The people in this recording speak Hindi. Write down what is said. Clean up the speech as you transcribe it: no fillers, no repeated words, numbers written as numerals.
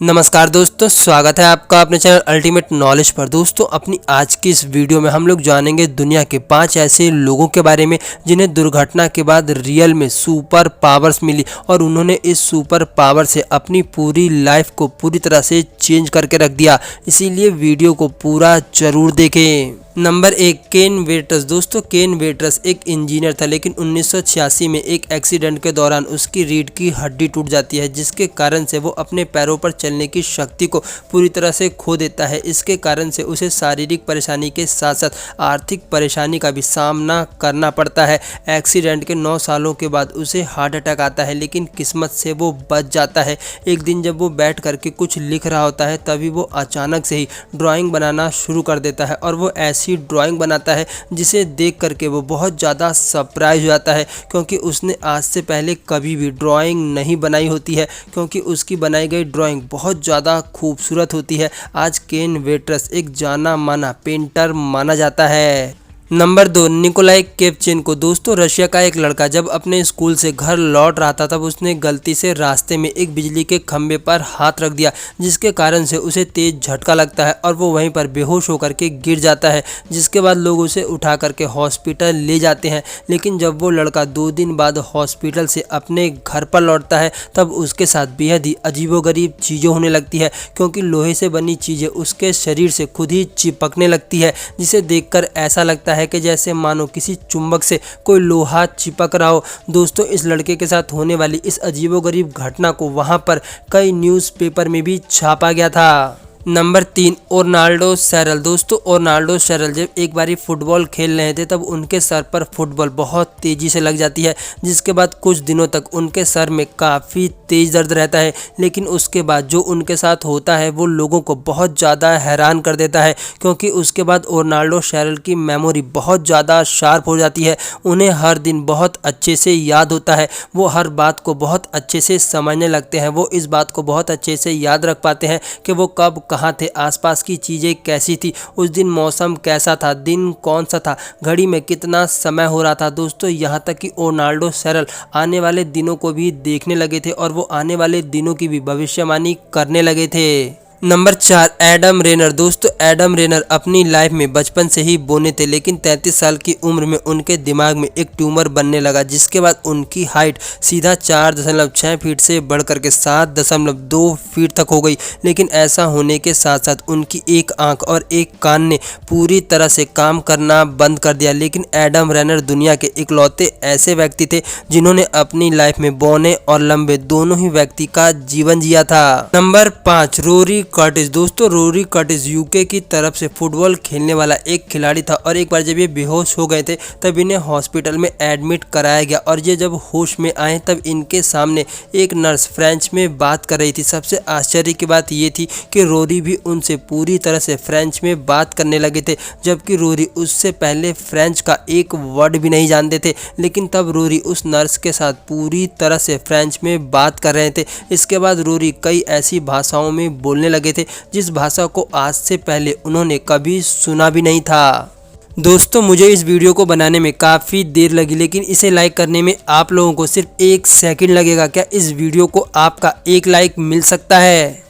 नमस्कार दोस्तों, स्वागत है आपका अपने चैनल अल्टीमेट नॉलेज पर। दोस्तों, अपनी आज की इस वीडियो में हम लोग जानेंगे दुनिया के 5 ऐसे लोगों के बारे में जिन्हें दुर्घटना के बाद रियल में सुपर पावर्स मिली और उन्होंने इस सुपर पावर से अपनी पूरी लाइफ को पूरी तरह से चेंज करके रख दिया। इसीलिए वीडियो को पूरा जरूर देखें। नंबर 1, केन वेट्रस। दोस्तों, केन वेट्रस एक इंजीनियर था, लेकिन 1986 में एक एक्सीडेंट के दौरान उसकी रीढ़ की हड्डी टूट जाती है, जिसके कारण से वो अपने पैरों पर चलने की शक्ति को पूरी तरह से खो देता है। इसके कारण से उसे शारीरिक परेशानी के साथ साथ आर्थिक परेशानी का भी सामना करना पड़ता है। एक्सीडेंट के 9 सालों के बाद उसे हार्ट अटैक आता है, लेकिन किस्मत से वो बच जाता है। एक दिन जब वो बैठ करके कुछ लिख रहा होता है, तभी वो अचानक से ही ड्राइंग बनाना शुरू कर देता है और वो ऐसी ड्राइंग बनाता है जिसे देख करके वो बहुत ज़्यादा सरप्राइज हो जाता है, क्योंकि उसने आज से पहले कभी भी ड्राइंग नहीं बनाई होती है, क्योंकि उसकी बनाई गई ड्राइंग बहुत ज़्यादा खूबसूरत होती है। आज केन वेट्रस एक जाना माना पेंटर माना जाता है। Number 2, Nikolai Kevchenko. दोस्तों, रशिया का एक लड़का जब अपने स्कूल से घर लौट रहा था, तब उसने गलती से रास्ते में एक बिजली के खंभे पर हाथ रख दिया, जिसके कारण से उसे तेज झटका लगता है और वो वहीं पर बेहोश होकर के गिर जाता है। जिसके बाद लोग उसे उठा करके हॉस्पिटल ले जाते हैं, लेकिन जब वो लड़का 2 दिन बाद हॉस्पिटल से अपने घर पर लौटता है, तब उसके साथ बेहद ही अजीबोगरीब चीज़ें होने लगती है, क्योंकि लोहे से बनी चीज़ें उसके शरीर से खुद ही चिपकने लगती है, जिसे देखकर ऐसा लगता है कि जैसे मानो किसी चुंबक से कोई लोहा चिपक रहा हो। दोस्तों, इस लड़के के साथ होने वाली इस अजीबोगरीब घटना को वहां पर कई न्यूज़पेपर में भी छापा गया था। Number 3, ओर्नाल्डो cereal. दोस्तों, ओर्नाल्डो सैरल जब एक बारी फुटबॉल खेल रहे थे, तब उनके सर पर फुटबॉल बहुत तेज़ी से लग जाती है, जिसके बाद कुछ दिनों तक उनके सर में काफ़ी तेज़ दर्द रहता है। लेकिन उसके बाद जो उनके साथ होता है वो लोगों को बहुत ज़्यादा हैरान कर देता है, क्योंकि उसके बाद ओर्नाल्डो सैरल की मेमोरी बहुत ज़्यादा शार्प हो जाती है। उन्हें हर दिन बहुत अच्छे से याद होता है, वो हर बात को बहुत अच्छे से समझने लगते हैं। वो इस बात को बहुत अच्छे से याद रख पाते हैं कि वो कब कहाँ थे, आसपास की चीज़ें कैसी थी, उस दिन मौसम कैसा था, दिन कौन सा था, घड़ी में कितना समय हो रहा था। दोस्तों, यहाँ तक कि ओर्नाल्डो सैरल आने वाले दिनों को भी देखने लगे थे और वो आने वाले दिनों की भी भविष्यवाणी करने लगे थे। Number 4, Adam Rainer. दोस्तों, एडम रेनर अपनी लाइफ में बचपन से ही बोने थे, लेकिन 33 साल की उम्र में उनके दिमाग में एक ट्यूमर बनने लगा, जिसके बाद उनकी हाइट सीधा 4.6 फीट से बढ़कर के 7.2 फीट तक हो गई। लेकिन ऐसा होने के साथ साथ उनकी एक आंख और एक कान ने पूरी तरह से काम करना बंद कर दिया। लेकिन एडम रेनर दुनिया के इकलौते ऐसे व्यक्ति थे जिन्होंने अपनी लाइफ में बौने और लंबे दोनों ही व्यक्ति का जीवन जिया था। Number 5, Rory Curtis. दोस्तों, रोरी कर्टिस यूके की तरफ से फुटबॉल खेलने वाला एक खिलाड़ी था और एक बार जब ये बेहोश हो गए थे, तब इन्हें हॉस्पिटल में एडमिट कराया गया और ये जब होश में आए, तब इनके सामने एक नर्स फ्रेंच में बात कर रही थी। सबसे आश्चर्य की बात ये थी कि रोरी भी उनसे पूरी तरह से फ्रेंच में बात करने लगे थे, जबकि रोरी उससे पहले फ्रेंच का एक वर्ड भी नहीं जानते थे। लेकिन तब रोरी उस नर्स के साथ पूरी तरह से फ्रेंच में बात कर रहे थे। इसके बाद रोरी कई ऐसी भाषाओं में बोलने लगे थे जिस भाषा को आज से पहले उन्होंने कभी सुना भी नहीं था। दोस्तों, मुझे इस वीडियो को बनाने में काफ़ी देर लगी, लेकिन इसे लाइक करने में आप लोगों को सिर्फ 1 सेकंड लगेगा। क्या इस वीडियो को आपका 1 लाइक मिल सकता है?